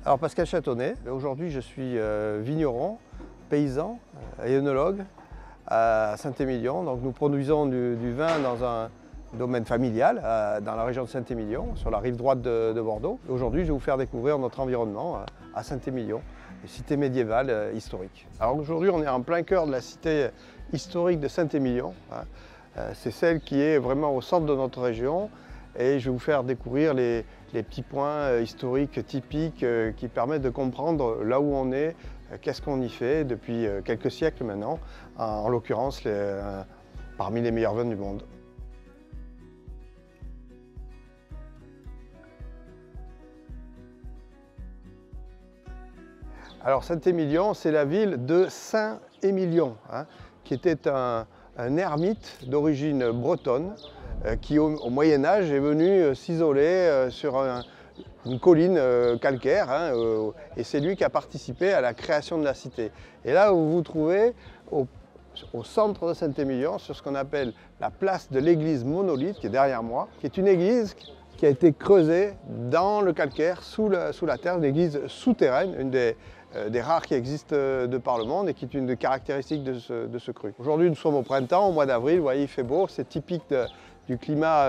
Alors Pascal Châtonnet, aujourd'hui je suis vigneron, paysan et œnologue à Saint-Émilion. Donc nous produisons du vin dans un domaine familial dans la région de Saint-Émilion, sur la rive droite de Bordeaux. Aujourd'hui je vais vous faire découvrir notre environnement à Saint-Émilion, une cité médiévale historique. Alors aujourd'hui on est en plein cœur de la cité historique de Saint-Émilion. C'est celle qui est vraiment au centre de notre région. Et je vais vous faire découvrir les petits points historiques typiques qui permettent de comprendre là où on est, qu'est-ce qu'on y fait depuis quelques siècles maintenant, en l'occurrence parmi les meilleurs vins du monde. Alors Saint-Émilion, c'est la ville de Saint-Émilion, qui était un ermite d'origine bretonne, qui au Moyen-Âge est venu s'isoler sur une colline calcaire, et c'est lui qui a participé à la création de la cité. Et là, vous vous trouvez au centre de Saint-Émilion, sur ce qu'on appelle la place de l'église monolithe, qui est derrière moi, qui est une église qui a été creusée dans le calcaire, sous la terre, une église souterraine, une des rares qui existent de par le monde et qui est une des caractéristiques de ce cru. Aujourd'hui, nous sommes au printemps, au mois d'avril, vous voyez, il fait beau, c'est typique du climat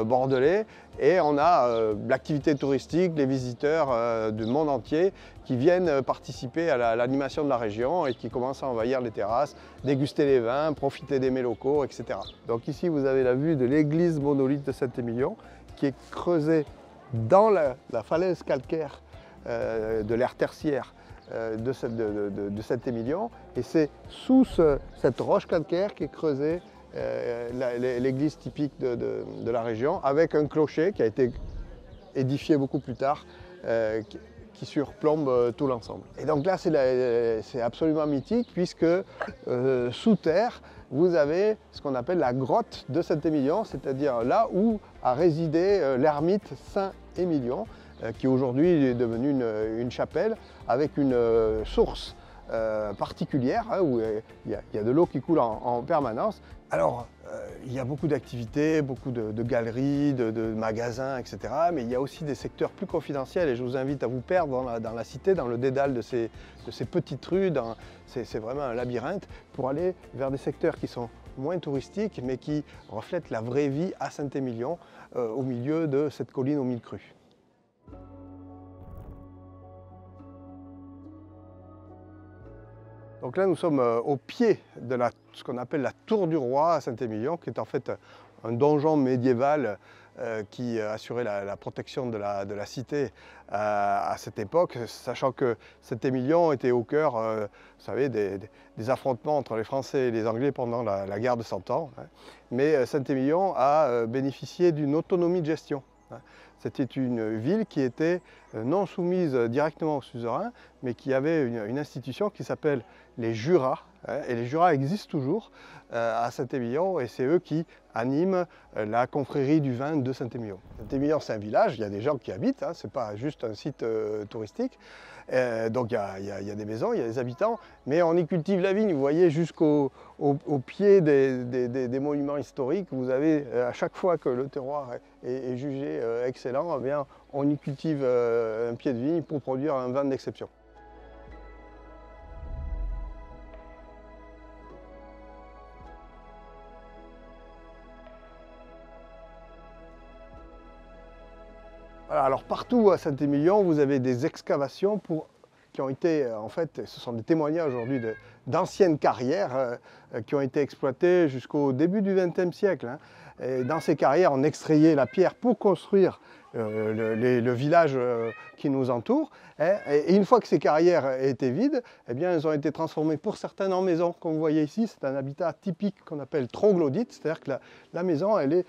bordelais, et on a l'activité touristique, les visiteurs du monde entier qui viennent participer à l'animation de la région et qui commencent à envahir les terrasses, déguster les vins, profiter des mets locaux, etc. Donc ici vous avez la vue de l'église monolithe de Saint-Émilion qui est creusée dans la falaise calcaire de l'ère tertiaire de Saint-Émilion, et c'est sous cette roche calcaire qui est creusée l'église typique de la région, avec un clocher qui a été édifié beaucoup plus tard, qui surplombe tout l'ensemble. Et donc là, c'est absolument mythique, puisque sous terre, vous avez ce qu'on appelle la grotte de Saint-Émilion, c'est-à-dire là où a résidé l'ermite Saint-Émilion, qui aujourd'hui est devenue une chapelle avec une source particulière, où il y a de l'eau qui coule en permanence. Alors, il y a beaucoup d'activités, beaucoup de galeries, de magasins, etc. Mais il y a aussi des secteurs plus confidentiels, et je vous invite à vous perdre dans la cité, dans le dédale de ces petites rues. C'est vraiment un labyrinthe pour aller vers des secteurs qui sont moins touristiques, mais qui reflètent la vraie vie à Saint-Émilion, au milieu de cette colline aux 1000 crus. Donc là, nous sommes au pied de ce qu'on appelle la Tour du Roi à Saint-Émilion, qui est en fait un donjon médiéval qui assurait la protection de la cité à cette époque, sachant que Saint-Émilion était au cœur, vous savez, des affrontements entre les Français et les Anglais pendant la guerre de 100 ans. Mais Saint-Émilion a bénéficié d'une autonomie de gestion. C'était une ville qui était non soumise directement au suzerain, mais qui avait une institution qui s'appelle les jurats. Et les jurats existent toujours à Saint-Émilion, et c'est eux qui animent la confrérie du vin de Saint-Émilion. Saint-Émilion, c'est un village, il y a des gens qui habitent, ce n'est pas juste un site touristique. Donc il y a des maisons, il y a des habitants, mais on y cultive la vigne. Vous voyez, jusqu'au pied des monuments historiques, vous avez à chaque fois que le terroir est jugé excellent, eh bien, on y cultive un pied de vigne pour produire un vin d'exception. Voilà, alors partout à Saint-Émilion, vous avez des excavations qui ont été, en fait, ce sont des témoignages aujourd'hui d'anciennes carrières qui ont été exploitées jusqu'au début du XXe siècle. Et dans ces carrières, on extrayait la pierre pour construire le village qui nous entoure. Et une fois que ces carrières étaient vides, eh bien, elles ont été transformées pour certaines en maisons. Comme vous voyez ici, c'est un habitat typique qu'on appelle troglodyte, c'est-à-dire que la maison, elle est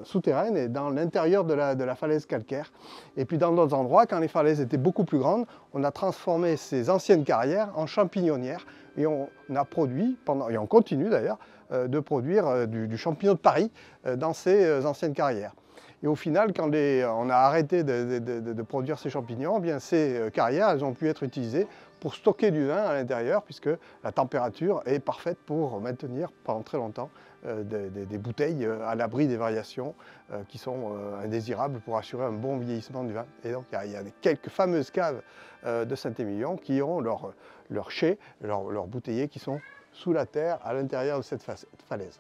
souterraine et dans l'intérieur de la falaise calcaire. Et puis dans d'autres endroits, quand les falaises étaient beaucoup plus grandes, on a transformé ces anciennes carrières en champignonnières, et on a produit, et on continue d'ailleurs, de produire du champignon de Paris dans ces anciennes carrières. Et au final, quand on a arrêté de produire ces champignons, eh bien, ces carrières, elles ont pu être utilisées pour stocker du vin à l'intérieur, puisque la température est parfaite pour maintenir pendant très longtemps des bouteilles à l'abri des variations qui sont indésirables pour assurer un bon vieillissement du vin. Et donc il y a quelques fameuses caves de Saint-Émilion qui ont leur chai, leurs bouteilliers qui sont sous la terre à l'intérieur de cette falaise.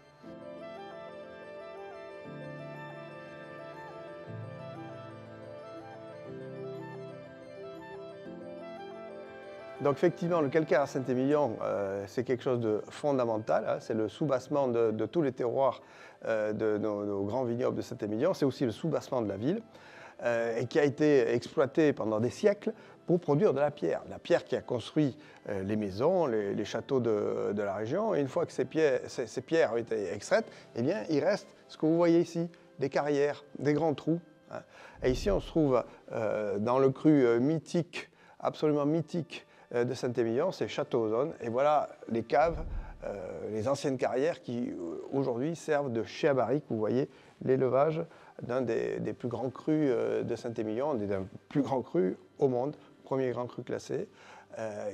Donc effectivement, le calcaire à Saint-Émilion, c'est quelque chose de fondamental, hein. C'est le soubassement de tous les terroirs de nos grands vignobles de Saint-Émilion. C'est aussi le soubassement de la ville et qui a été exploité pendant des siècles pour produire de la pierre qui a construit les maisons, les châteaux de la région. Et une fois que ces pierres ont été extraites, eh bien, il reste ce que vous voyez ici, des carrières, des grands trous, hein. Et ici, on se trouve dans le cru mythique, absolument mythique, de Saint-Émilion, c'est Château-Ozonne. Et voilà les caves, les anciennes carrières qui aujourd'hui servent de chai à barrique. Vous voyez l'élevage d'un des plus grands crus de Saint-Émilion, d'un plus grand cru au monde, premier grand cru classé,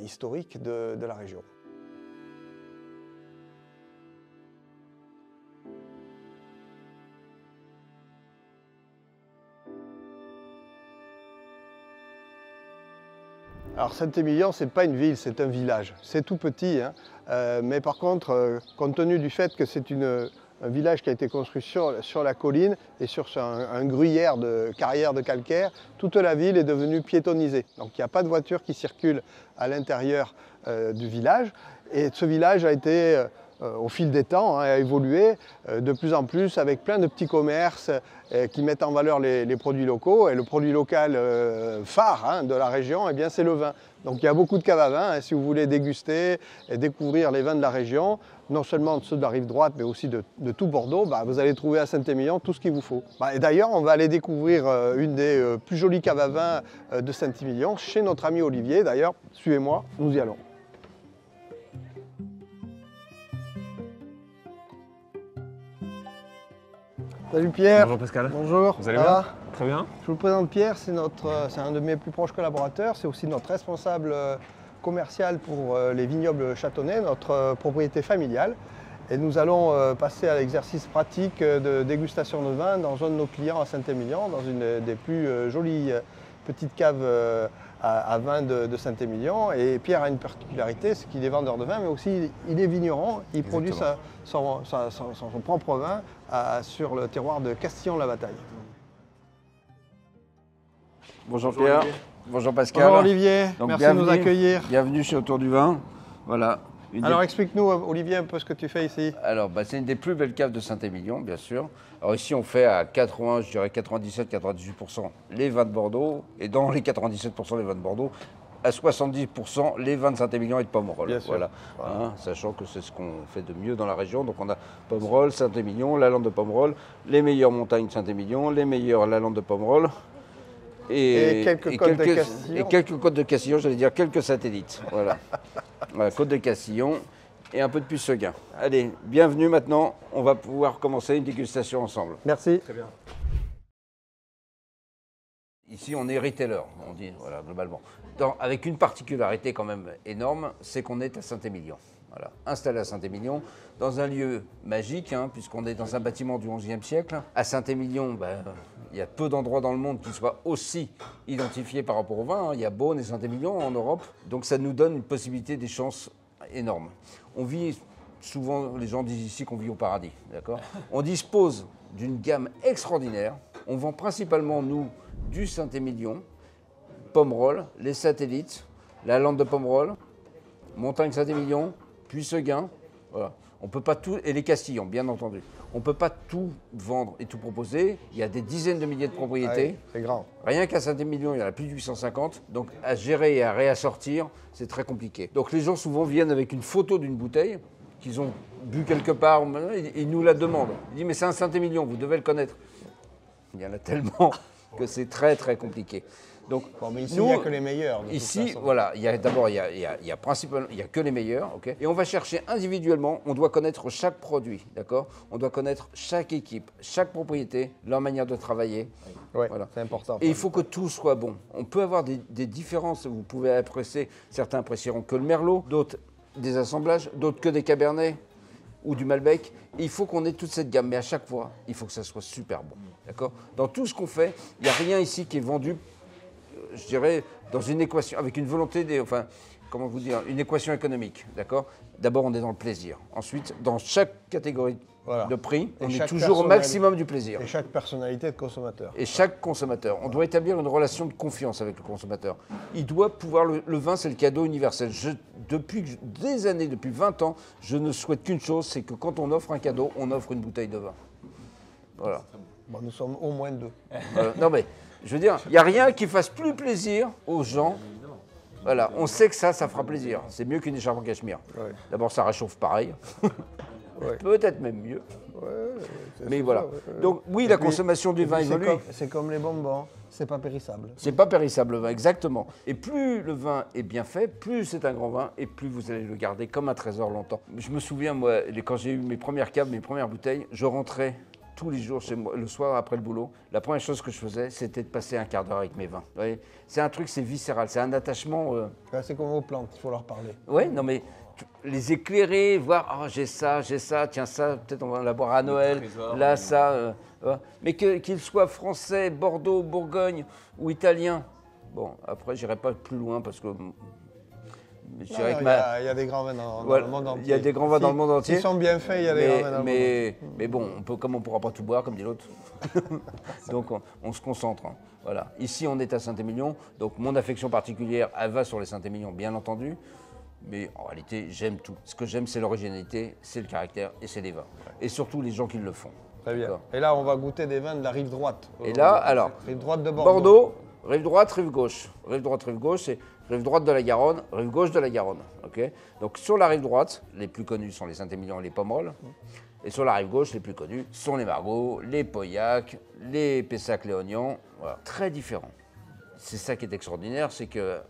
historique de la région. Alors Saint-Émilion, ce n'est pas une ville, c'est un village. C'est tout petit, hein. Mais par contre, compte tenu du fait que c'est un village qui a été construit sur la colline et sur un gruyère de carrière de calcaire, toute la ville est devenue piétonnisée. Donc il n'y a pas de voitures qui circulent à l'intérieur du village. Et ce village a été, au fil des temps, hein, a évolué de plus en plus avec plein de petits commerces qui mettent en valeur les produits locaux. Et le produit local phare, hein, de la région, eh bien, c'est le vin. Donc il y a beaucoup de caves à vin, hein, si vous voulez déguster et découvrir les vins de la région, non seulement ceux de la rive droite, mais aussi de tout Bordeaux, bah, vous allez trouver à Saint-Émilion tout ce qu'il vous faut. Bah, et d'ailleurs, on va aller découvrir une des plus jolies caves à vin de Saint-Émilion chez notre ami Olivier. D'ailleurs, suivez-moi, nous y allons. Salut Pierre. Bonjour Pascal. Bonjour. Vous allez bien? Très bien. Je vous présente Pierre, c'est un de mes plus proches collaborateurs, c'est aussi notre responsable commercial pour les vignobles châtonnais, notre propriété familiale. Et nous allons passer à l'exercice pratique de dégustation de vin dans un de nos clients à Saint-Émilion, dans une des plus jolies petites caves à vin de Saint-Émilion. Et Pierre a une particularité, c'est qu'il est vendeur de vin, mais aussi il est vigneron. Il produit son propre vin sur le terroir de Castillon-la-Bataille. Bonjour Pierre, bonjour Pascal. Bonjour Olivier, donc, merci de nous accueillir. Bienvenue chez Autour du Vin. Voilà. Alors explique-nous Olivier un peu ce que tu fais ici. Alors c'est une des plus belles caves de Saint-Émilion, bien sûr. Alors ici on fait à 80, je dirais 97-98% les vins de Bordeaux, et dans les 97% les vins de Bordeaux, à 70% les vins de Saint-Émilion et de Pomerol. Bien sûr. Voilà. Hein, sachant que c'est ce qu'on fait de mieux dans la région. Donc on a Pomerol, Saint-Émilion, la lande de Pomerol, les meilleures montagnes de Saint-Émilion, les meilleures la lande de Pomerol. Et quelques côtes de Castillon. Et quelques côtes de Castillon, j'allais dire quelques satellites. Voilà. Voilà, côte de Castillon et un peu de Puceguin. Allez, bienvenue maintenant. On va pouvoir commencer une dégustation ensemble. Merci. Très bien. Ici, on est retailer, on dit, voilà, globalement. Avec une particularité quand même énorme, c'est qu'on est à Saint-Émilion. Voilà, installé à Saint-Émilion, dans un lieu magique, hein, puisqu'on est dans un bâtiment du XIe siècle. À Saint-Émilion, il y a peu d'endroits dans le monde qui soient aussi identifiés par rapport au vin, hein. Il y a Beaune et Saint-Émilion en Europe, donc ça nous donne une possibilité, des chances énormes. On vit, souvent les gens disent ici qu'on vit au paradis, d'accord? On dispose d'une gamme extraordinaire. On vend principalement, nous, du Saint-Émilion, Pomerol, les satellites, la lande de Pomerol, Montagne Saint-Émilion, Puceguin, voilà. On peut pas tout, et les Castillons, bien entendu. On ne peut pas tout vendre et tout proposer. Il y a des dizaines de milliers de propriétés. Oui, c'est grand. Rien qu'à Saint-Émilion, il y en a plus de 850. Donc à gérer et à réassortir, c'est très compliqué. Donc les gens souvent viennent avec une photo d'une bouteille qu'ils ont bu quelque part. Ils nous la demandent. Ils disent mais c'est un Saint-Émilion, vous devez le connaître. Il y en a tellement que c'est très très compliqué. Donc, bon, mais ici, il n'y a que les meilleurs. Ici, voilà, d'abord, il y a principalement, il y a que les meilleurs, ok. Et on va chercher individuellement, on doit connaître chaque produit, d'accord. On doit connaître chaque équipe, chaque propriété, leur manière de travailler. Oui, voilà. C'est important. Et il faut que tout soit bon. On peut avoir des différences, vous pouvez apprécier, certains apprécieront que le merlot, d'autres des assemblages, d'autres que des cabernets, ou du Malbec. Il faut qu'on ait toute cette gamme, mais à chaque fois, il faut que ça soit super bon. D'accord? Dans tout ce qu'on fait, il n'y a rien ici qui est vendu, je dirais, dans une équation, avec une volonté, enfin, comment vous dire, une équation économique. D'accord? D'abord, on est dans le plaisir. Ensuite, dans chaque catégorie de prix, on est toujours au maximum du plaisir. Et chaque personnalité de consommateur. Et chaque consommateur. On doit établir une relation de confiance avec le consommateur. Il doit pouvoir... Le vin, c'est le cadeau universel. Depuis des années, depuis 20 ans, je ne souhaite qu'une chose, c'est que quand on offre un cadeau, on offre une bouteille de vin. Voilà. Bon, nous sommes au moins 2. Non mais, je veux dire, il n'y a rien qui fasse plus plaisir aux gens. Voilà, on sait que ça fera plaisir. C'est mieux qu'une écharpe en cachemire. Ouais. D'abord, ça réchauffe pareil. Ouais. Peut-être même mieux. Ouais, mais voilà. Ça, donc oui, la consommation du vin évolue. C'est comme les bonbons, c'est pas périssable. C'est pas périssable le vin, exactement. Et plus le vin est bien fait, plus c'est un grand vin et plus vous allez le garder comme un trésor longtemps. Je me souviens, moi, quand j'ai eu mes premières caves, mes premières bouteilles, je rentrais tous les jours chez moi, le soir après le boulot. La première chose que je faisais, c'était de passer un quart d'heure avec mes vins. Vous voyez, c'est un truc, c'est viscéral, c'est un attachement. C'est comme aux plantes, il faut leur parler. Oui, non mais les éclairer, voir, oh, j'ai ça, tiens ça, peut-être on va l'avoir à Noël, là, ça. Mais qu'ils soient français, Bordeaux, Bourgogne ou italiens. Bon, après, j'irai pas plus loin parce que. Il y a des grands vins dans le monde entier. Il y a des grands vins dans le monde entier. S'ils sont bien faits, il y a des grands vins dans le monde. Mais bon, comme on ne pourra pas tout boire, comme dit l'autre, donc on se concentre. Hein. Voilà. Ici, on est à Saint-Émilion, donc mon affection particulière, elle va sur les Saint-Émilion, bien entendu. Mais en réalité, j'aime tout. Ce que j'aime, c'est l'originalité, c'est le caractère et c'est les vins. Et surtout les gens qui le font. Très bien. Et là, on va goûter des vins de la rive droite. Et là, alors, rive droite de Bordeaux, rive droite, rive gauche. Rive droite, rive gauche, c'est rive droite de la Garonne, rive gauche de la Garonne. Okay, donc sur la rive droite, les plus connus sont les Saint-Émilion et les Pomerol. Et sur la rive gauche, les plus connus sont les Margaux, les Pauillac, les Pessac-Léognan. Voilà. Très différents. C'est ça qui est extraordinaire, c'est que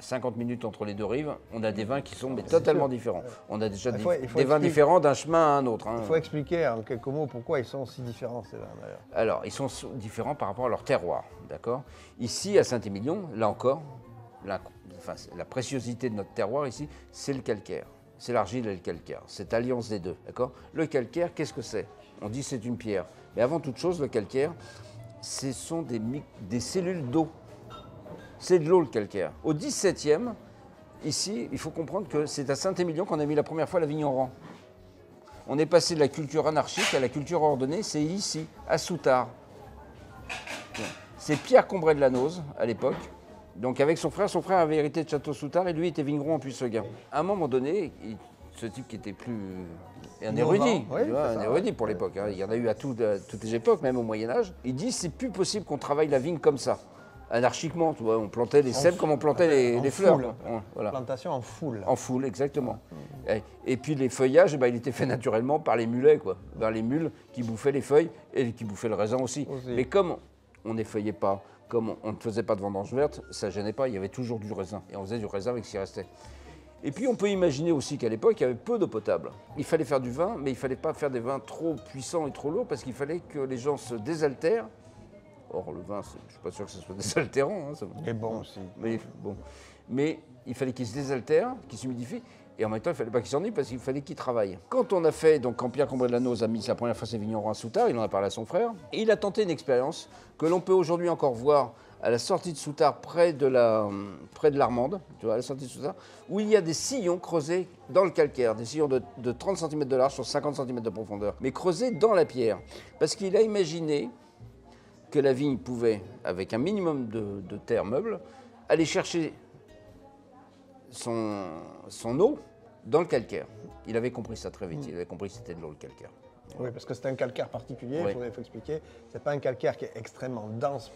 50 minutes entre les deux rives, on a des vins qui sont totalement différents. On a déjà des vins différents d'un chemin à un autre. Hein. Il faut expliquer en quelques mots pourquoi ils sont si différents, ces vins d'ailleurs. Alors, ils sont différents par rapport à leur terroir, d'accord? Ici, à Saint-Émilion, là encore, la préciosité de notre terroir ici, c'est le calcaire. C'est l'argile et le calcaire, cette alliance des deux, d'accord? Le calcaire, qu'est-ce que c'est? On dit c'est une pierre. Mais avant toute chose, le calcaire, ce sont des cellules d'eau. C'est de l'eau le calcaire. Au XVIIe, ici, il faut comprendre que c'est à Saint-Émilion qu'on a mis la première fois la vigne en rang. On est passé de la culture anarchique à la culture ordonnée, c'est ici, à Soutard. C'est Pierre Combray de Lanose, à l'époque. Donc avec son frère avait hérité de Château-Soutard et lui était vigneron en Puy-Seguin. À un moment donné, ce type qui était plus... un érudit, un érudit pour l'époque. Hein. Il y en a eu à toutes les époques, même au Moyen-Âge. Il dit c'est plus possible qu'on travaille la vigne comme ça. Anarchiquement, tu vois, on plantait les cèpes comme on plantait les fleurs. Voilà. Plantation en foule. En foule, exactement. Et puis les feuillages, il était fait naturellement par les mulets, quoi. Par les mules qui bouffaient les feuilles et qui bouffaient le raisin aussi. Mais comme on n'effeuillait pas, comme on ne faisait pas de vendange verte, ça ne gênait pas, il y avait toujours du raisin. Et on faisait du raisin avec ce qui restait. Et puis on peut imaginer aussi qu'à l'époque, il y avait peu d'eau potable. Il fallait faire du vin, mais il ne fallait pas faire des vins trop puissants et trop lourds parce qu'il fallait que les gens se désaltèrent. Or, le vin, je ne suis pas sûr que ce soit désaltérant. Hein, et bon aussi. Mais il fallait qu'il se désaltère, qu'il s'humidifie, et en même temps, il ne fallait pas qu'il s'ennuie parce qu'il fallait qu'il travaille. Quand on a fait, donc quand Pierre Combray de Lanose a mis sa première fois ses vignerons à Soutard, il en a parlé à son frère, et il a tenté une expérience que l'on peut aujourd'hui encore voir à la sortie de Soutard, près de l'Armande, tu vois, à la sortie de Soutard, où il y a des sillons creusés dans le calcaire, des sillons de 30 cm de large sur 50 cm de profondeur, mais creusés dans la pierre. Parce qu'il a imaginé que la vigne pouvait, avec un minimum de terre meuble, aller chercher son eau dans le calcaire. Il avait compris ça très vite, il avait compris que c'était de l'eau le calcaire. Oui, parce que c'est un calcaire particulier, il faut expliquer. Ce n'est pas un calcaire qui est extrêmement dense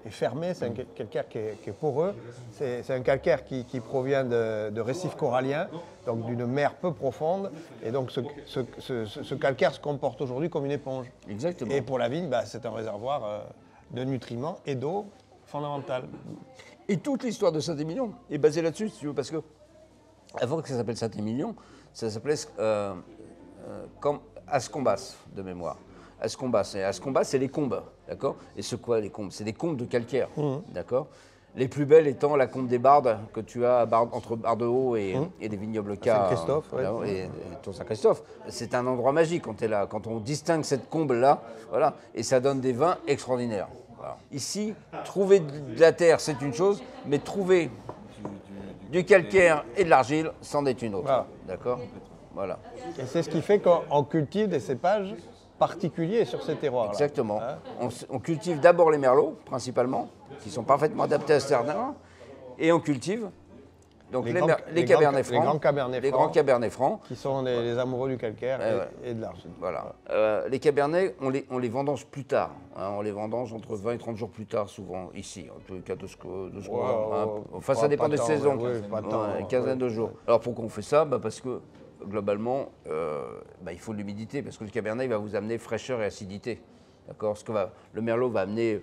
et fermé, c'est un calcaire qui est poreux. C'est un calcaire qui provient de récifs coralliens, donc d'une mer peu profonde. Et donc ce calcaire se comporte aujourd'hui comme une éponge. Exactement. Et pour la vigne, c'est un réservoir de nutriments et d'eau fondamental. Et toute l'histoire de Saint-Émilion est basée là-dessus, si tu veux, parce que avant que ça s'appelle Saint-Émilion, ça s'appelait Ascombas, de mémoire. Ascombas, c'est les combes, d'accord? Et c'est quoi les combes? C'est des combes de calcaire, d'accord? Les plus belles étant la Combe des Bardes que tu as entre Bardehaut et les vignobles K. Saint-Christophe, et ton Saint-Christophe. C'est un endroit magique quand tu es là, quand on distingue cette combe-là, voilà, et ça donne des vins extraordinaires. Voilà. Ici, trouver de la terre, c'est une chose, mais trouver du calcaire et de l'argile, c'en est une autre. Voilà. D'accord. Voilà. Et c'est ce qui fait qu'on cultive des cépages particuliers sur ces terroirs. Exactement. On cultive d'abord les merlots, principalement, qui sont parfaitement adaptés à ce terrain, et on cultive donc les cabernets francs, les grands cabernets francs, qui sont les amoureux du calcaire et de l'argile. Voilà. Les cabernets, on les vendange plus tard. Hein, on les vendange entre 20 et 30 jours plus tard, souvent, ici, en tout cas de ce enfin, ça dépend des saisons. Une quinzaine de jours. Alors pourquoi on fait ça? Parce que globalement, il faut de l'humidité, parce que le cabernet il va vous amener fraîcheur et acidité. D'accord. Le merlot va amener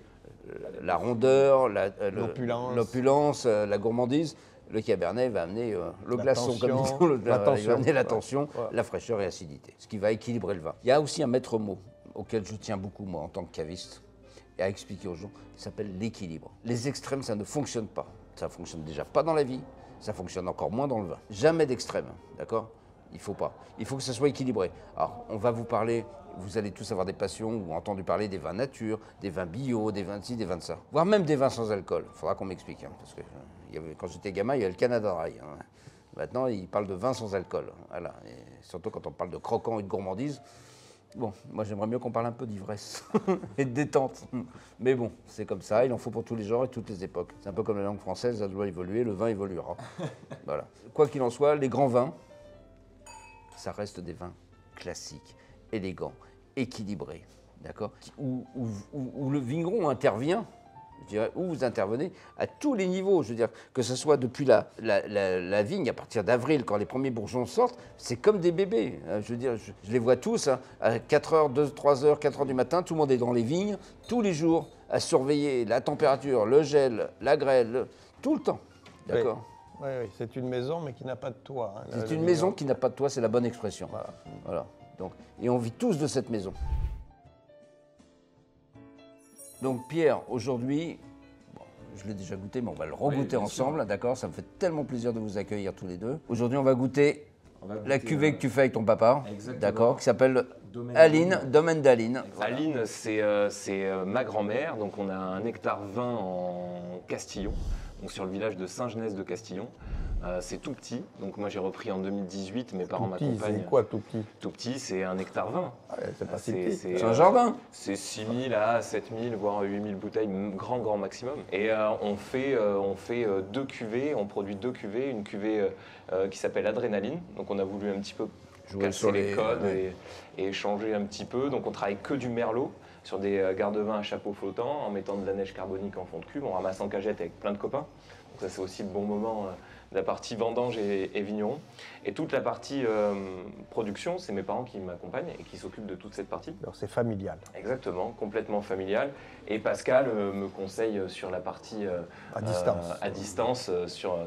la rondeur, l'opulence, la gourmandise. Le cabernet va amener le glaçon, comme disons, il va amener la tension, la fraîcheur et l'acidité, ce qui va équilibrer le vin. Il y a aussi un maître mot auquel je tiens beaucoup, moi, en tant que caviste, et à expliquer aux gens, qui s'appelle l'équilibre. Les extrêmes, ça ne fonctionne pas. Ça ne fonctionne déjà pas dans la vie, ça fonctionne encore moins dans le vin. Jamais d'extrême, d'accord? Il ne faut pas. Il faut que ça soit équilibré. Alors, on va vous parler, vous allez tous avoir des passions ou entendu parler des vins nature, des vins bio, des vins de ci, des vins de ça. Voire même des vins sans alcool. Il faudra qu'on m'explique. Hein, parce que quand j'étais gamin, il y avait le Canada Dry. Hein. Maintenant, il parle de vin sans alcool. Voilà. Et surtout quand on parle de croquant et de gourmandise. Bon, moi j'aimerais mieux qu'on parle un peu d'ivresse et de détente. Mais bon, c'est comme ça, il en faut pour tous les genres et toutes les époques. C'est un peu comme la langue française, elle doit évoluer, le vin évoluera. Voilà. Quoi qu'il en soit, les grands vins, ça reste des vins classiques, élégants, équilibrés, d'accord, où le vigneron intervient, je dirais, où vous intervenez à tous les niveaux, je veux dire, que ce soit depuis la vigne, à partir d'avril, quand les premiers bourgeons sortent, c'est comme des bébés. Je veux dire, je les vois tous, hein, à 4h, 2, 3h, 4h du matin, tout le monde est dans les vignes, tous les jours, à surveiller la température, le gel, la grêle, tout le temps, d'accord. Oui, c'est une maison, mais qui n'a pas de toit. Hein, c'est une maison qui n'a pas de toit, c'est la bonne expression. Voilà. Donc, et on vit tous de cette maison. Donc Pierre, aujourd'hui, bon, je l'ai déjà goûté, mais on va le regoûter ensemble, d'accord? Ça me fait tellement plaisir de vous accueillir tous les deux. Aujourd'hui, on va goûter la cuvée que tu fais avec ton papa, d'accord, qui s'appelle Aline, Domaine d'Aline. Aline, c'est ma grand-mère, donc on a un hectare 20 en Castillon, donc sur le village de Saint-Genès de Castillon. C'est tout petit, donc moi j'ai repris en 2018, mes parents m'accompagnent. C'est quoi tout petit? Tout petit, c'est un hectare 20. C'est pas si petit. C'est un jardin. C'est 6 000 à 7 000, voire 8 000 bouteilles, grand maximum. Et on fait 2 cuvées, on produit 2 cuvées, une cuvée qui s'appelle Adrénaline, donc on a voulu un petit peu casser les codes et échanger un petit peu. Donc on travaille que du merlot sur des garde-vins à chapeau flottant en mettant de la neige carbonique en fond de cuve, on ramasse en cagette avec plein de copains. Donc ça c'est aussi le bon moment de la partie vendange et vigneron. Et toute la partie production, c'est mes parents qui m'accompagnent et qui s'occupent de toute cette partie. Alors c'est familial. Exactement, complètement familial. Et Pascal me conseille sur la partie à distance sur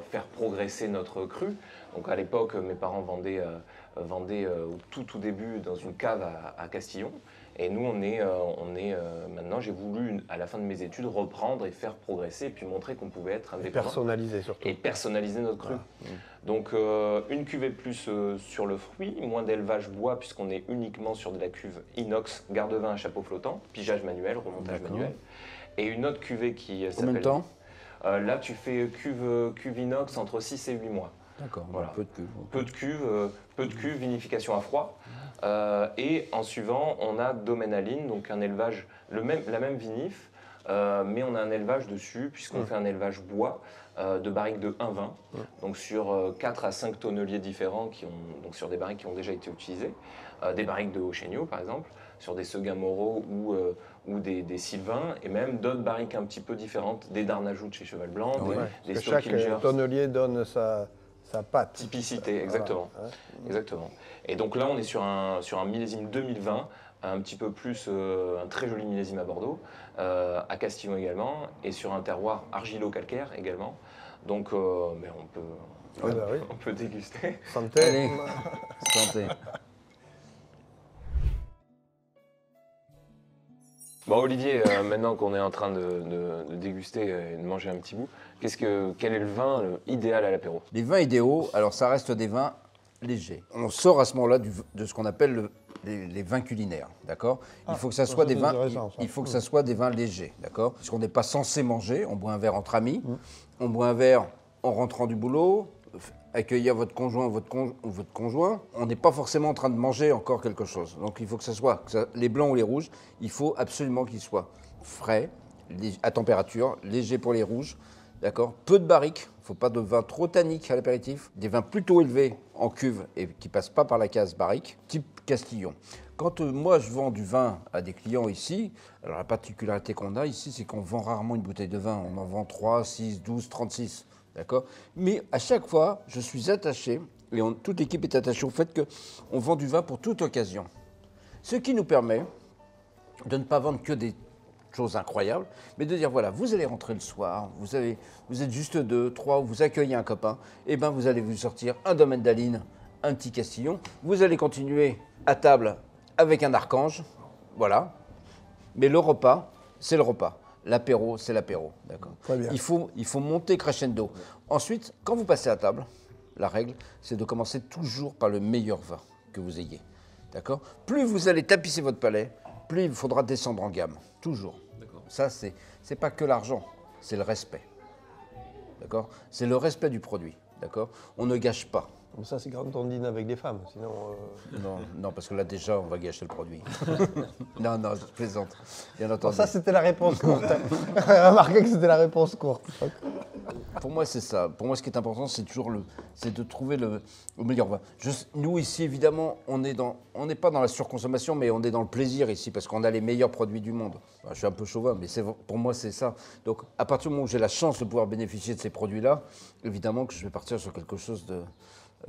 faire progresser notre cru. Donc à l'époque, mes parents vendaient au tout début dans une cave à Castillon. Et nous, maintenant, j'ai voulu, à la fin de mes études, reprendre et faire progresser et puis montrer qu'on pouvait être indépendant. Et personnaliser surtout. Et personnaliser notre cru. Donc une cuvée plus sur le fruit, moins d'élevage bois puisqu'on est uniquement sur de la cuve inox, garde-vin à chapeau flottant, pigeage manuel, remontage manuel. Et une autre cuvée qui s'appelle... Combien de temps? Là, tu fais cuve inox entre 6 et 8 mois. D'accord, voilà. Peu de cuve. Peu de cuve, vinification à froid. Et en suivant, on a Domaine Aline, donc un élevage, la même vinif, mais on a un élevage dessus, puisqu'on fait un élevage bois de barriques de 1,20, donc sur 4 à 5 tonneliers différents, donc sur des barriques qui ont déjà été utilisées, des barriques de Haut-Chéniaux par exemple, sur des Seguin Moreau ou des Sylvains, et même d'autres barriques un petit peu différentes, des Darnajou de chez Cheval Blanc, des Stockinger. Chaque tonnelier donne sa patte. Typicité, exactement. Voilà. Exactement. Et donc là, on est sur un millésime 2020, un petit peu plus, un très joli millésime à Bordeaux, à Castillon également, et sur un terroir argilo-calcaire également. Donc, mais on peut déguster. Santé. Allez. Santé. Bon Olivier, maintenant qu'on est en train de déguster et de manger un petit bout, quel est le vin idéal à l'apéro? Les vins idéaux, alors ça reste des vins légers. On sort à ce moment-là de ce qu'on appelle les vins culinaires, d'accord? Il faut que ça soit des vins, il faut que ça soit des vins légers, d'accord? Parce qu'on n'est pas censé manger, on boit un verre entre amis, on boit un verre en rentrant du boulot, accueillir votre conjoint ou votre conjoint, on n'est pas forcément en train de manger encore quelque chose. Donc il faut que ça soit, les blancs ou les rouges, il faut absolument qu'ils soient frais, à température, légers pour les rouges, d'accord? Peu de barriques, il ne faut pas de vin trop tannique à l'apéritif, des vins plutôt élevés en cuve et qui ne passent pas par la case barrique, type Castillon. Quand moi je vends du vin à des clients ici, alors la particularité qu'on a ici, c'est qu'on vend rarement une bouteille de vin, on en vend 3, 6, 12, 36. D'accord? Mais à chaque fois, je suis attaché, et toute l'équipe est attachée au fait qu'on vend du vin pour toute occasion. Ce qui nous permet de ne pas vendre que des choses incroyables, mais de dire, voilà, vous allez rentrer le soir, vous êtes juste 2, 3, vous accueillez un copain, et bien vous allez vous sortir un domaine d'Aline, un petit Castillon, vous allez continuer à table avec un archange, voilà, mais le repas, c'est le repas. L'apéro, c'est l'apéro, d'accord. Il faut monter crescendo. Ensuite, quand vous passez à table, la règle, c'est de commencer toujours par le meilleur vin que vous ayez, d'accord. Plus vous allez tapisser votre palais, plus il faudra descendre en gamme, toujours. Ça, c'est pas que l'argent, c'est le respect, d'accord. C'est le respect du produit, d'accord. On ne gâche pas. Comme ça, c'est quand on dîne avec des femmes, sinon... Non, parce que là, déjà, on va gâcher le produit. Non, je plaisante, bien entendu. Bon, ça, c'était la réponse courte. Remarquez que c'était la réponse courte. Pour moi, c'est ça. Pour moi, ce qui est important, c'est toujours c'est de trouver le meilleur vin. Nous, ici, évidemment, on n'est pas dans la surconsommation, mais on est dans le plaisir ici, parce qu'on a les meilleurs produits du monde. Je suis un peu chauvin, mais pour moi, c'est ça. Donc, à partir du moment où j'ai la chance de pouvoir bénéficier de ces produits-là, évidemment que je vais partir sur quelque chose de...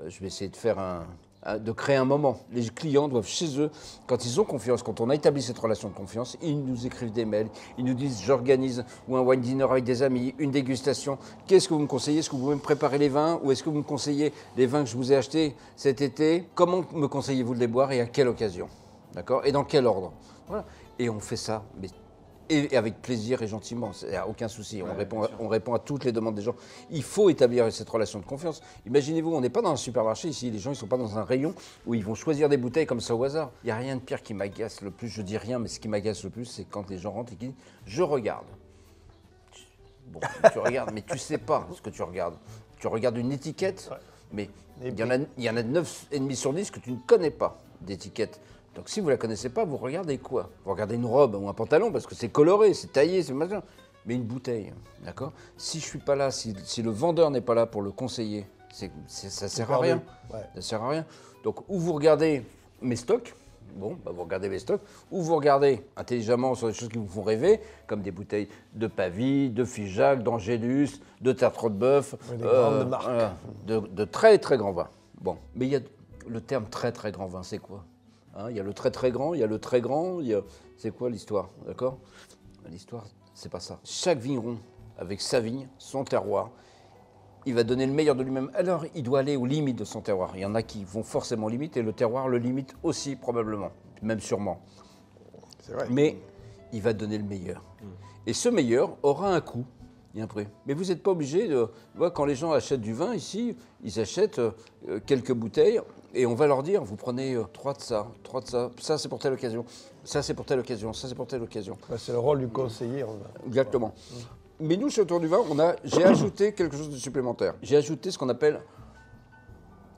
Je vais essayer de créer un moment. Les clients doivent chez eux, quand ils ont confiance, quand on a établi cette relation de confiance, ils nous écrivent des mails, ils nous disent j'organise ou un wine dinner avec des amis, une dégustation. Qu'est-ce que vous me conseillez? Est-ce que vous pouvez me préparer les vins ou est-ce que vous me conseillez les vins que je vous ai achetés cet été? Comment me conseillez-vous de les boire et à quelle occasion? D'accord? Et dans quel ordre? Voilà. Et on fait ça, mais et avec plaisir et gentiment, il n'y a aucun souci, on répond à toutes les demandes des gens. Il faut établir cette relation de confiance. Imaginez-vous, on n'est pas dans un supermarché ici, les gens ne sont pas dans un rayon où ils vont choisir des bouteilles comme ça au hasard. Il n'y a rien de pire qui m'agace le plus, je dis rien, mais ce qui m'agace le plus, c'est quand les gens rentrent et qu'ils disent « je regarde ». Bon, tu regardes, mais tu ne sais pas ce que tu regardes. Tu regardes une étiquette, mais il y en a 9,5 sur 10 que tu ne connais pas d'étiquette. Donc si vous ne la connaissez pas, vous regardez quoi? Vous regardez une robe ou un pantalon parce que c'est coloré, c'est taillé, c'est machin. Mais une bouteille, d'accord? Si je ne suis pas là, si le vendeur n'est pas là pour le conseiller, ça ne sert à rien. Ouais. Ça sert à rien. Donc ou vous regardez mes stocks, vous regardez mes stocks, ou vous regardez intelligemment sur des choses qui vous font rêver, comme des bouteilles de Pavie, de Figeac, d'Angélus, de Tertre de Bœuf, grandes marques. De très très grands vins. Bon, mais il y a le terme très très grand vin, c'est quoi? Il y a le très très grand, il y a le très grand, c'est quoi l'histoire, d'accord? L'histoire, c'est pas ça. Chaque vigneron, avec sa vigne, son terroir, il va donner le meilleur de lui-même. Alors, il doit aller aux limites de son terroir. Il y en a qui vont forcément limiter, et le terroir le limite aussi, probablement, même sûrement. C'est vrai. Mais il va donner le meilleur. Et ce meilleur aura un coût. Il y a un prix. Mais vous n'êtes pas obligé de... Quand les gens achètent du vin ici, ils achètent quelques bouteilles et on va leur dire, vous prenez 3 de ça, 3 de ça, ça c'est pour telle occasion, ça c'est pour telle occasion, ça c'est pour telle occasion. C'est le rôle du conseiller. Exactement. Mais nous, chez Autour du Vin, j'ai ajouté quelque chose de supplémentaire. J'ai ajouté ce qu'on appelle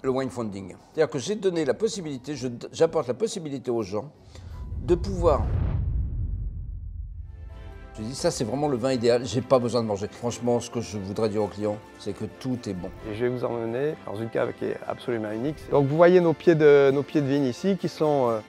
le wine funding. C'est-à-dire que j'ai donné la possibilité, j'apporte la possibilité aux gens de pouvoir... Je dis ça, c'est vraiment le vin idéal, j'ai pas besoin de manger. Franchement, ce que je voudrais dire aux clients, c'est que tout est bon. Et je vais vous emmener dans une cave qui est absolument unique. Donc vous voyez nos pieds de vigne ici qui sont